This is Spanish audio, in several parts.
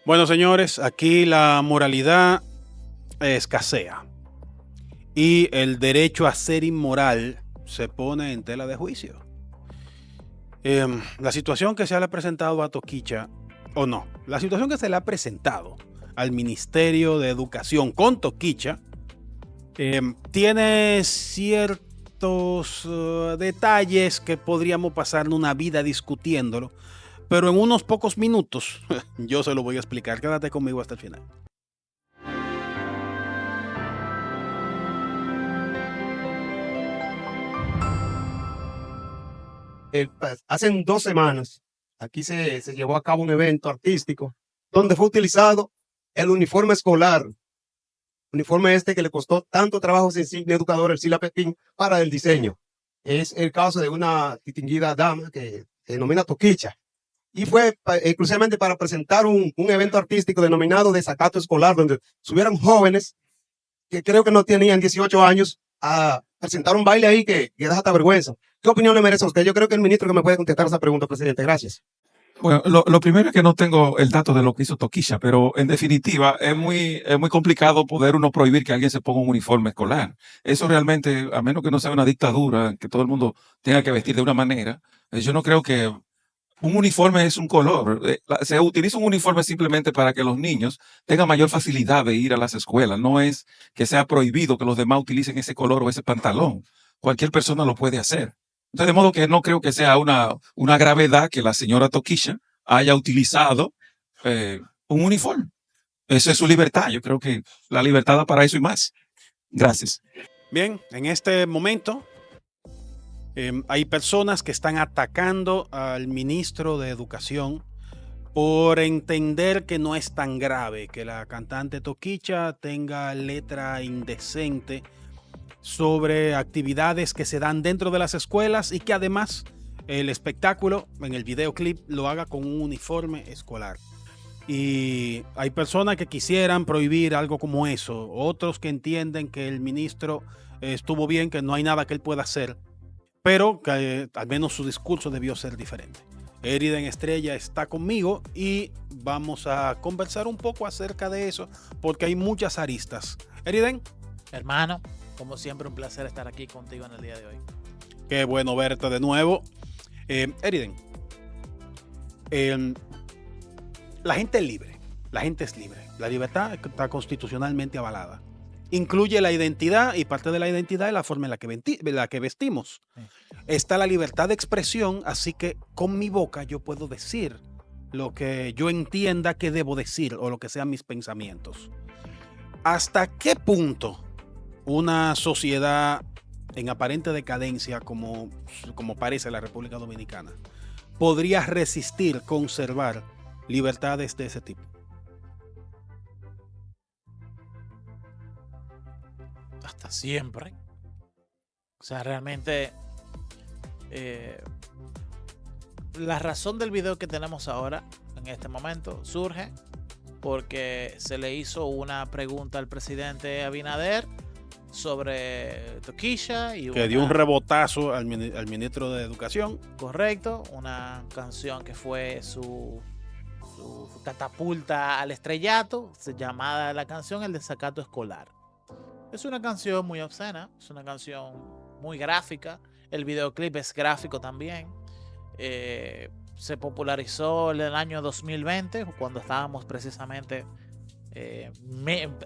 Bueno, señores, aquí la moralidad escasea y el derecho a ser inmoral se pone en tela de juicio. La situación que se le ha presentado a Toquicha, o no, la situación que se le ha presentado al Ministerio de Educación con Toquicha tiene ciertos detalles que podríamos pasar una vida discutiéndolo, pero en unos pocos minutos yo se lo voy a explicar. Quédate conmigo hasta el final. Hace 2 semanas, aquí se llevó a cabo un evento artístico donde fue utilizado el uniforme escolar, uniforme este que le costó tanto trabajo a esa insignia educadora Ercilia Pepín para el diseño. Es el caso de una distinguida dama que se denomina Toquicha y fue exclusivamente para presentar un evento artístico denominado Desacato Escolar, donde subieron jóvenes que creo que no tenían 18 años a presentar un baile ahí que da hasta vergüenza. ¿Qué opinión le merece a usted? Yo creo que el ministro que me puede contestar esa pregunta, presidente. Gracias. Bueno, lo primero es que no tengo el dato de lo que hizo Toquicha, pero en definitiva es muy complicado poder uno prohibir que alguien se ponga un uniforme escolar. Eso realmente, a menos que no sea una dictadura, que todo el mundo tenga que vestir de una manera, yo no creo que un uniforme es un color. Se utiliza un uniforme simplemente para que los niños tengan mayor facilidad de ir a las escuelas. No es que sea prohibido que los demás utilicen ese color o ese pantalón. Cualquier persona lo puede hacer. Entonces, de modo que no creo que sea una gravedad que la señora Toquicha haya utilizado un uniforme. Esa es su libertad. Yo creo que la libertad da para eso y más. Gracias. Bien, en este momento hay personas que están atacando al ministro de Educación por entender que no es tan grave que la cantante Toquicha tenga letra indecente sobre actividades que se dan dentro de las escuelas y que además el espectáculo en el videoclip lo haga con un uniforme escolar. Y hay personas que quisieran prohibir algo como eso, otros que entienden que el ministro estuvo bien, que no hay nada que él pueda hacer, pero que al menos su discurso debió ser diferente. Eriden Estrella está conmigo y vamos a conversar un poco acerca de eso porque hay muchas aristas. Eriden. Hermano, como siempre un placer estar aquí contigo en el día de hoy. Qué bueno verte de nuevo. Eriden, la gente es libre, la gente es libre. La libertad está constitucionalmente avalada. Incluye la identidad y parte de la identidad es la forma en la que vestimos. Sí. Está la libertad de expresión, así que con mi boca yo puedo decir lo que yo entienda que debo decir o lo que sean mis pensamientos. ¿Hasta qué punto una sociedad en aparente decadencia como parece la República Dominicana podría resistir, conservar libertades de ese tipo? Hasta siempre. O sea, realmente la razón del video que tenemos ahora, en este momento, surge porque se le hizo una pregunta al presidente Abinader sobre Toquicha y que dio un rebotazo al ministro de Educación. Correcto, una canción que fue su catapulta al estrellato, llamada la canción El Desacato Escolar. Es una canción muy obscena, es una canción muy gráfica, el videoclip es gráfico también. Se popularizó en el año 2020, cuando estábamos precisamente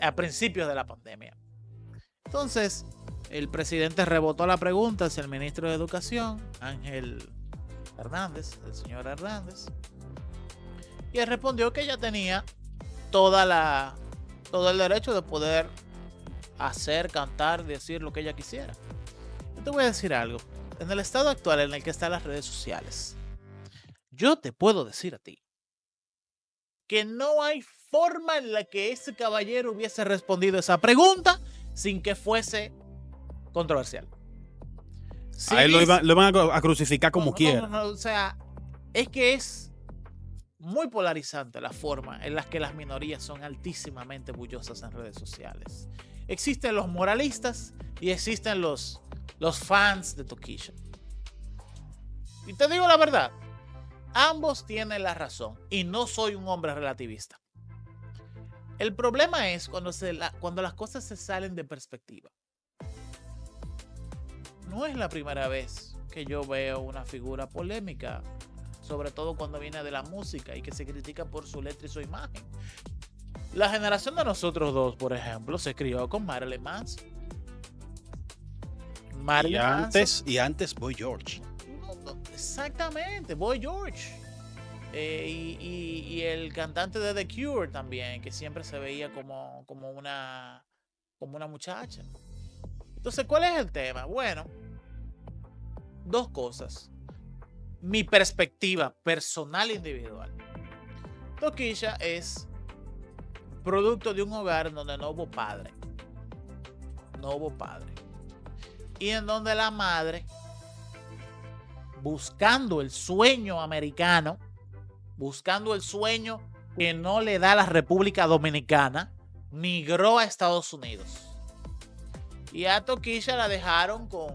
a principios de la pandemia. Entonces, el presidente rebotó la pregunta hacia el ministro de Educación, Ángel Hernández, el señor Hernández, y él respondió que ella tenía todo el derecho de poder hacer, cantar, decir lo que ella quisiera. Yo te voy a decir algo. En el estado actual en el que están las redes sociales, yo te puedo decir a ti que no hay forma en la que ese caballero hubiese respondido esa pregunta sin que fuese controversial. Sí, a él lo van a crucificar como quiera. No, o sea, es que es muy polarizante la forma en la que las minorías son altísimamente bullosas en redes sociales. Existen los moralistas y existen los fans de Toquicha. Y te digo la verdad, ambos tienen la razón y no soy un hombre relativista. El problema es cuando las cosas se salen de perspectiva. No es la primera vez que yo veo una figura polémica, sobre todo cuando viene de la música y que se critica por su letra y su imagen. La generación de nosotros dos, por ejemplo, se crió con Marilyn Manson. Y antes Boy George. Exactamente, Boy George. Y el cantante de The Cure también, que siempre se veía como una muchacha. Entonces, ¿cuál es el tema? Bueno, dos cosas. Mi perspectiva personal e individual. Tokischa es producto de un hogar donde no hubo padre. No hubo padre. Y en donde la madre, buscando el sueño americano, buscando el sueño que no le da la República Dominicana, migró a Estados Unidos. Y a Tokischa la dejaron con,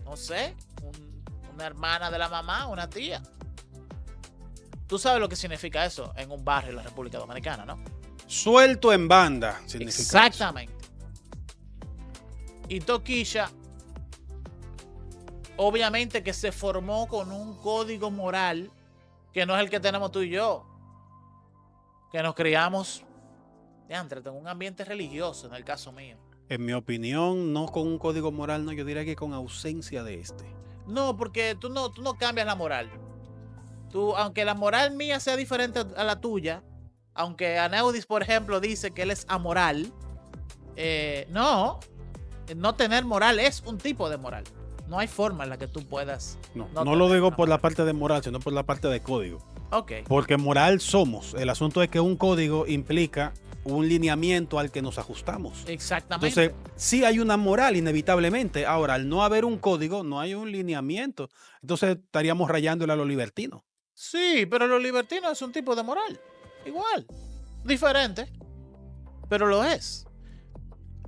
no sé, una hermana de la mamá, una tía. Tú sabes lo que significa eso en un barrio de la República Dominicana, ¿no? Suelto en banda, significa exactamente. Y Tokischa, obviamente que se formó con un código moral que no es el que tenemos tú y yo. Que nos criamos, en un ambiente religioso, en el caso mío. En mi opinión, no con un código moral, no, yo diría que con ausencia de este. No, porque tú no cambias la moral. Tú, aunque la moral mía sea diferente a la tuya, aunque Aneudis, por ejemplo, dice que él es amoral, no tener moral es un tipo de moral. No hay forma en la que tú puedas. No lo digo por la parte de moral, sino por la parte de código. Ok. Porque moral somos. El asunto es que un código implica un lineamiento al que nos ajustamos. Exactamente. Entonces, sí hay una moral, inevitablemente. Ahora, al no haber un código, no hay un lineamiento. Entonces, estaríamos rayándole a los libertinos. Sí, pero los libertinos es un tipo de moral. Igual. Diferente. Pero lo es.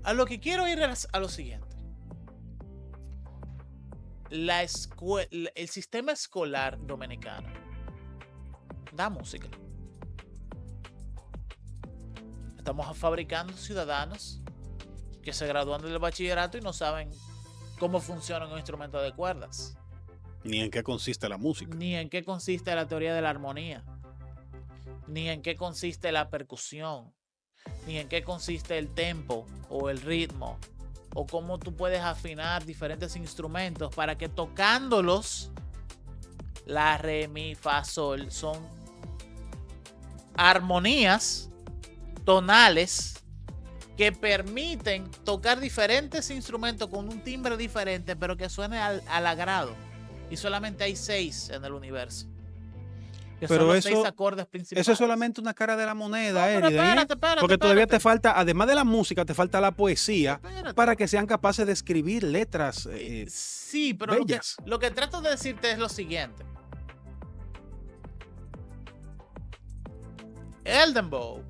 A lo que quiero ir a lo siguiente. El sistema escolar dominicano da música. Estamos fabricando ciudadanos que se gradúan del bachillerato y no saben cómo funciona un instrumento de cuerdas. Ni en qué consiste la música. Ni en qué consiste la teoría de la armonía. Ni en qué consiste la percusión. Ni en qué consiste el tempo o el ritmo. O cómo tú puedes afinar diferentes instrumentos para que tocándolos, la, re, mi, fa, sol, son armonías tonales que permiten tocar diferentes instrumentos con un timbre diferente, pero que suene al agrado. Y solamente hay 6 en el universo. Que pero son los 6 acordes principales. Eso es solamente una cara de la moneda, no, espérate, porque todavía te falta, además de la música, te falta la poesía Espérate. para que sean capaces de escribir letras sí, pero bellas. lo que trato de decirte es lo siguiente. El dembow,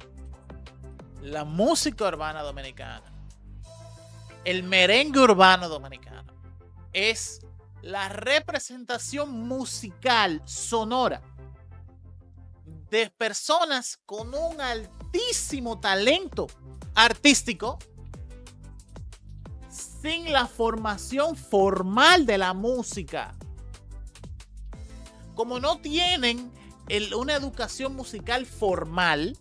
la música urbana dominicana, el merengue urbano dominicano, es la representación musical sonora de personas con un altísimo talento artístico sin la formación formal de la música. Como no tienen una educación musical formal,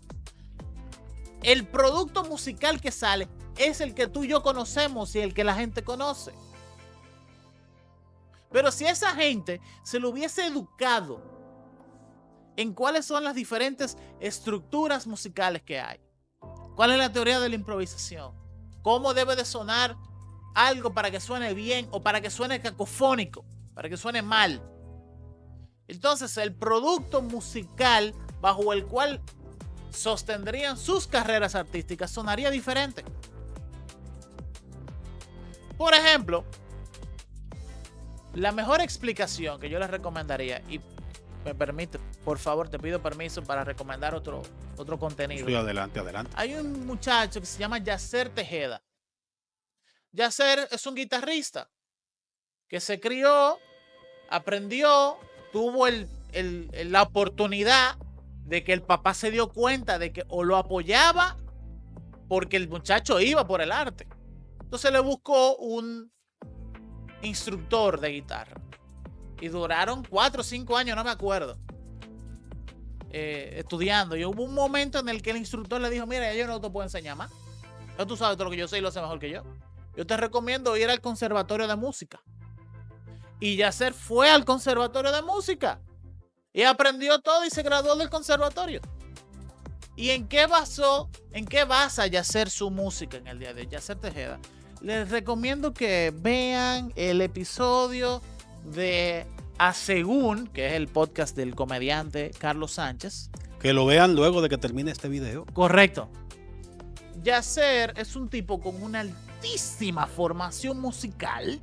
el producto musical que sale es el que tú y yo conocemos y el que la gente conoce. Pero si esa gente se lo hubiese educado en cuáles son las diferentes estructuras musicales que hay, cuál es la teoría de la improvisación, cómo debe de sonar algo para que suene bien o para que suene cacofónico, para que suene mal, entonces el producto musical bajo el cual sostendrían sus carreras artísticas sonaría diferente. Por ejemplo, la mejor explicación que yo les recomendaría, y me permite, por favor, te pido permiso para recomendar otro contenido. Sí, adelante. Hay un muchacho que se llama Yacer Tejeda. Yacer es un guitarrista que se crió, aprendió, tuvo la oportunidad de que el papá se dio cuenta de que o lo apoyaba porque el muchacho iba por el arte. Entonces le buscó un instructor de guitarra. Y duraron 4 o 5 años, no me acuerdo, estudiando. Y hubo un momento en el que el instructor le dijo, mira, yo no te puedo enseñar más. Ya tú sabes todo lo que yo sé y lo sé mejor que yo. Yo te recomiendo ir al conservatorio de música. Y Yasser fue al conservatorio de música. Y aprendió todo y se graduó del conservatorio. ¿Y en qué basa Yasser su música en el día de hoy? Yasser Tejeda. Les recomiendo que vean el episodio de A Según, que es el podcast del comediante Carlos Sánchez. Que lo vean luego de que termine este video. Correcto. Yasser es un tipo con una altísima formación musical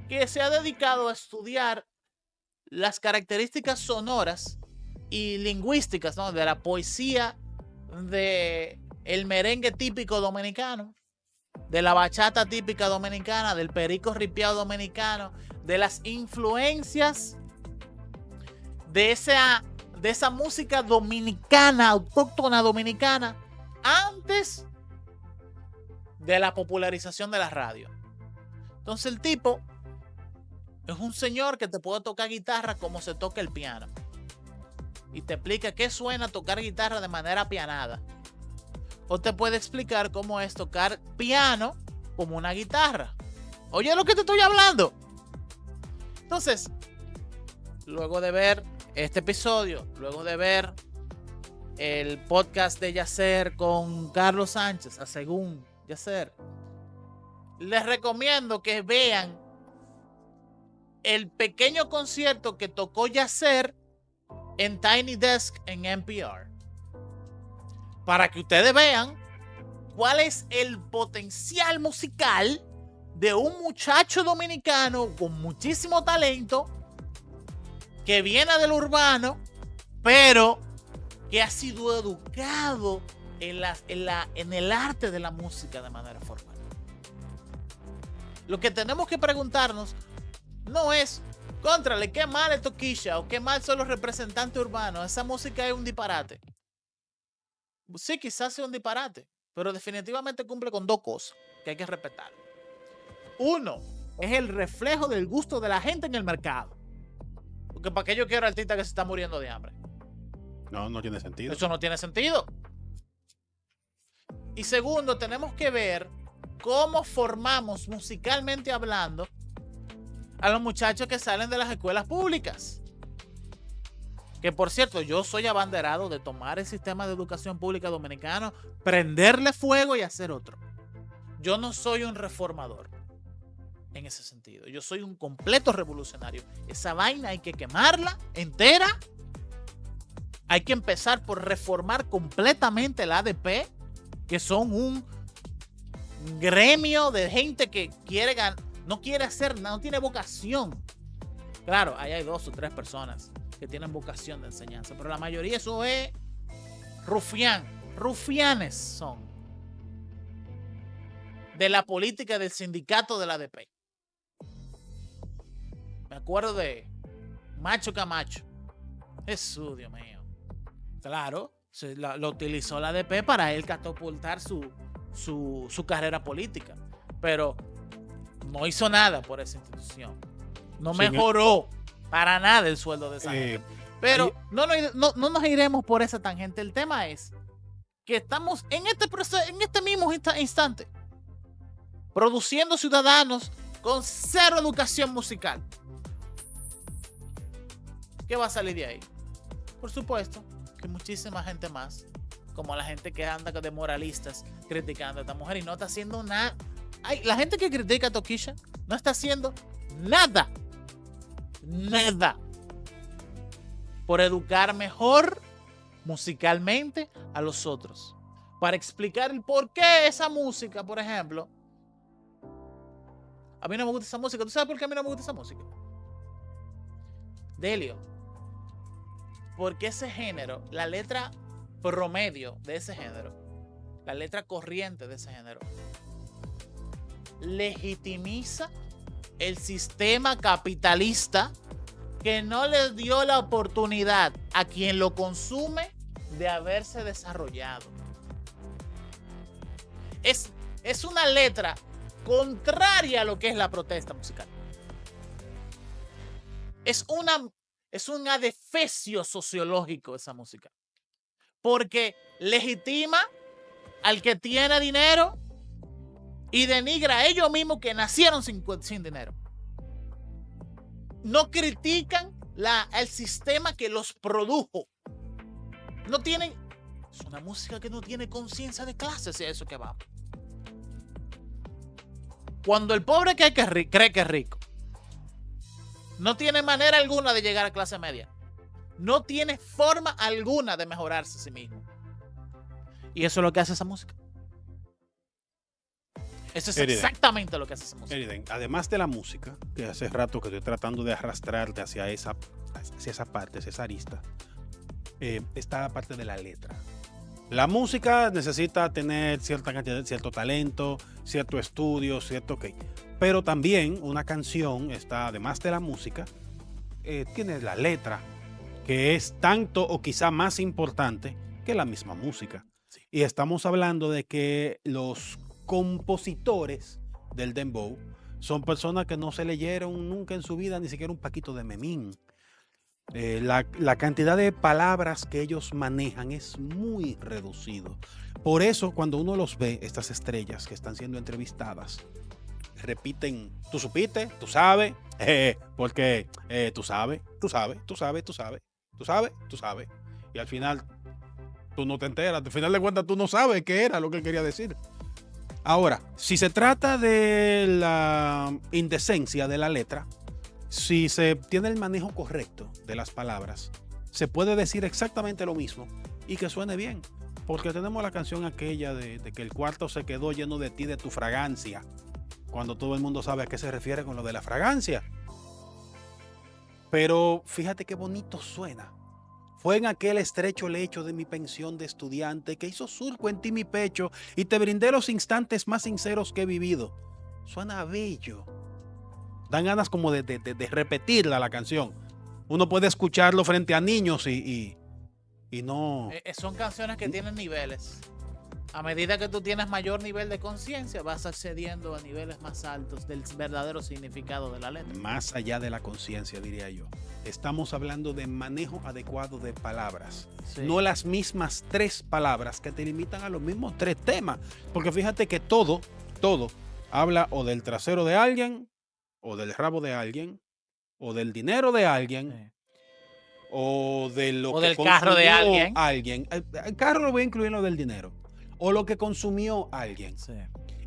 que se ha dedicado a estudiar las características sonoras y lingüísticas, ¿no?, de la poesía, de el merengue típico dominicano, de la bachata típica dominicana, del perico ripiado dominicano, de las influencias de esa música dominicana, autóctona dominicana, antes de la popularización de la radio. Entonces el tipo es un señor que te puede tocar guitarra como se toca el piano. Y te explica qué suena tocar guitarra de manera pianada. O te puede explicar cómo es tocar piano como una guitarra. Oye lo que te estoy hablando. Entonces, luego de ver este episodio, luego de ver el podcast de Yasser con Carlos Sánchez, A Según Yasser, les recomiendo que vean el pequeño concierto que tocó Yasser en Tiny Desk en NPR, para que ustedes vean cuál es el potencial musical de un muchacho dominicano con muchísimo talento que viene del urbano, pero que ha sido educado en el arte de la música de manera formal. Lo que tenemos que preguntarnos no es, contrale, qué mal es Toquilla o qué mal son los representantes urbanos. Esa música es un disparate. Sí, quizás sea un disparate, pero definitivamente cumple con 2 cosas que hay que respetar. Uno, es el reflejo del gusto de la gente en el mercado. Porque ¿para qué yo quiero artista que se está muriendo de hambre? No tiene sentido. Eso no tiene sentido. Y segundo, tenemos que ver cómo formamos musicalmente hablando a los muchachos que salen de las escuelas públicas. Que por cierto, yo soy abanderado de tomar el sistema de educación pública dominicano, prenderle fuego y hacer otro. Yo no soy un reformador en ese sentido. Yo soy un completo revolucionario. Esa vaina hay que quemarla entera. Hay que empezar por reformar completamente el ADP, que son un gremio de gente que quiere ganar, no quiere hacer nada, no tiene vocación. Claro, ahí hay 2 o 3 personas que tienen vocación de enseñanza, pero la mayoría eso es rufianes son de la política del sindicato de la ADP. Me acuerdo de Macho Camacho. Jesús, Dios mío. Claro, lo utilizó la ADP para él catapultar su carrera política, pero no hizo nada por esa institución. No mejoró para nada el sueldo de esa gente. Pero no nos iremos por esa tangente. El tema es que estamos en este mismo instante produciendo ciudadanos con 0 educación musical. ¿Qué va a salir de ahí? Por supuesto que muchísima gente más, como la gente que anda de moralistas criticando a esta mujer y no está haciendo nada. La gente que critica a Toquilla no está haciendo nada por educar mejor musicalmente a los otros, para explicar el por qué esa música, por ejemplo, a mí no me gusta esa música. ¿Tú sabes por qué a mí no me gusta esa música? Delio, porque ese género, la letra promedio de ese género, la letra corriente de ese género, legitimiza el sistema capitalista que no le dio la oportunidad a quien lo consume de haberse desarrollado. Es una letra contraria a lo que es la protesta musical. Es un adefesio sociológico esa música. Porque legitima al que tiene dinero y denigra a ellos mismos que nacieron sin dinero. No critican el sistema que los produjo. No tienen... Es una música que no tiene conciencia de clase, si es eso que vamos. Cuando el pobre cree que es rico, no tiene manera alguna de llegar a clase media. No tiene forma alguna de mejorarse a sí mismo. Y eso es lo que hace esa música. Eso es exactamente lo que hace esa música. Eriden, además de la música, que hace rato que estoy tratando de arrastrarte hacia esa parte, hacia esa arista, está la parte de la letra. La música necesita tener cierta cantidad, cierto talento, cierto estudio, cierto ok. Pero también una canción está, además de la música, tiene la letra, que es tanto o quizá más importante que la misma música. Sí. Y estamos hablando de que los compositores del dembow son personas que no se leyeron nunca en su vida ni siquiera un paquito de memín. La cantidad de palabras que ellos manejan es muy reducido. Por eso cuando uno los ve, estas estrellas que están siendo entrevistadas, repiten, tú supiste, tú sabes, porque tú sabes. Y al final tú no te enteras, al final de cuentas tú no sabes qué era lo que él quería decir. Ahora, si se trata de la indecencia de la letra, si se tiene el manejo correcto de las palabras, se puede decir exactamente lo mismo y que suene bien. Porque tenemos la canción aquella de que el cuarto se quedó lleno de ti, de tu fragancia. Cuando todo el mundo sabe a qué se refiere con lo de la fragancia. Pero fíjate qué bonito suena. Fue en aquel estrecho lecho de mi pensión de estudiante que hizo surco en ti mi pecho y te brindé los instantes más sinceros que he vivido. Suena bello. Dan ganas como de repetirla la canción. Uno puede escucharlo frente a niños y no... Son canciones que tienen niveles. A medida que tú tienes mayor nivel de conciencia, vas accediendo a niveles más altos del verdadero significado de la letra. Más allá de la conciencia, diría yo. Estamos hablando de manejo adecuado de palabras. Sí. No las mismas 3 palabras que te limitan a los mismos 3 temas. Porque fíjate que todo habla o del trasero de alguien, o del rabo de alguien, o del dinero de alguien, sí, o de lo o que del carro de alguien. El carro lo voy a incluir en lo del dinero. O lo que consumió alguien. Sí.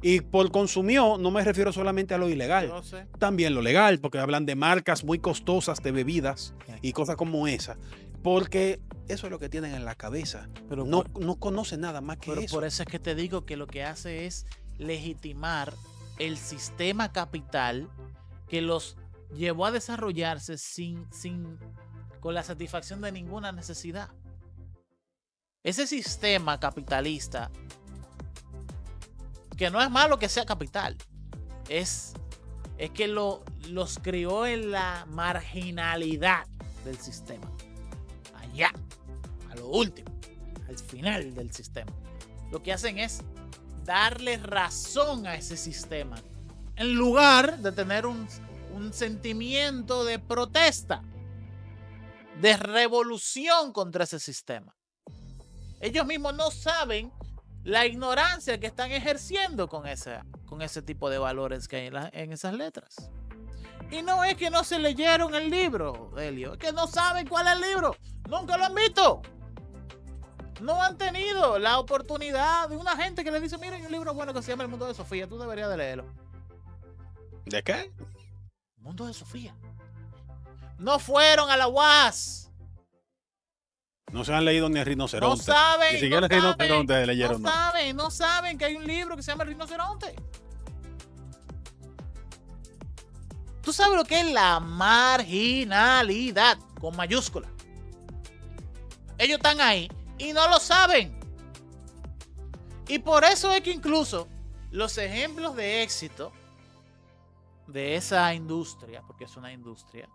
Y por consumió no me refiero solamente a lo ilegal, no sé, también lo legal, porque hablan de marcas muy costosas de bebidas, sí, y cosas como esa. Porque eso es lo que tienen en la cabeza. Pero no conocen nada más que eso. Por eso es que te digo que lo que hace es legitimar el sistema capital que los llevó a desarrollarse con la satisfacción de ninguna necesidad. Ese sistema capitalista, que no es malo que sea capital, es que los crió en la marginalidad del sistema. Allá, a lo último, al final del sistema. Lo que hacen es darle razón a ese sistema, en lugar de tener un sentimiento de protesta, de revolución contra ese sistema. Ellos mismos no saben la ignorancia que están ejerciendo con ese tipo de valores que hay en esas letras. Y no es que no se leyeron el libro, Helio, es que no saben cuál es el libro. Nunca lo han visto. No han tenido la oportunidad de una gente que le dice, miren, hay un libro bueno que se llama El Mundo de Sofía, tú deberías de leerlo. ¿De qué? El Mundo de Sofía. No fueron a la UAS. No se han leído ni el Rinoceronte. No saben. Ni siquiera el Rinoceronte leyeron. No saben que hay un libro que se llama El Rinoceronte. Tú sabes lo que es la marginalidad, con mayúscula. Ellos están ahí y no lo saben. Y por eso es que incluso los ejemplos de éxito de esa industria, porque es una industria,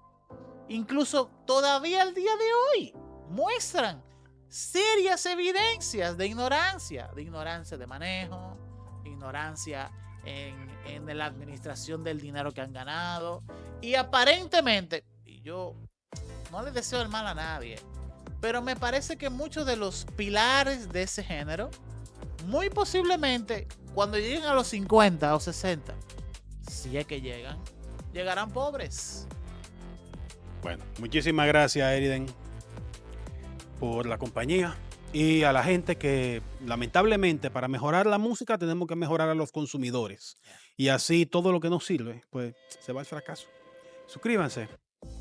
incluso todavía al día de hoy, muestran serias evidencias de ignorancia de manejo, ignorancia en la administración del dinero que han ganado. Y aparentemente, y yo no le deseo el mal a nadie, pero me parece que muchos de los pilares de ese género, muy posiblemente, cuando lleguen a los 50 o 60, si es que llegarán pobres. Bueno, muchísimas gracias, Eriden, por la compañía. Y a la gente que, lamentablemente, para mejorar la música tenemos que mejorar a los consumidores. Y así todo lo que nos sirve, pues se va al fracaso. Suscríbanse,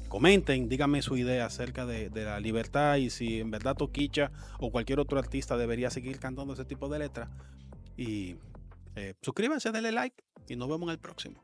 comenten, díganme su idea acerca de la libertad y si en verdad Toquicha o cualquier otro artista debería seguir cantando ese tipo de letras. Y suscríbanse, denle like y nos vemos en el próximo.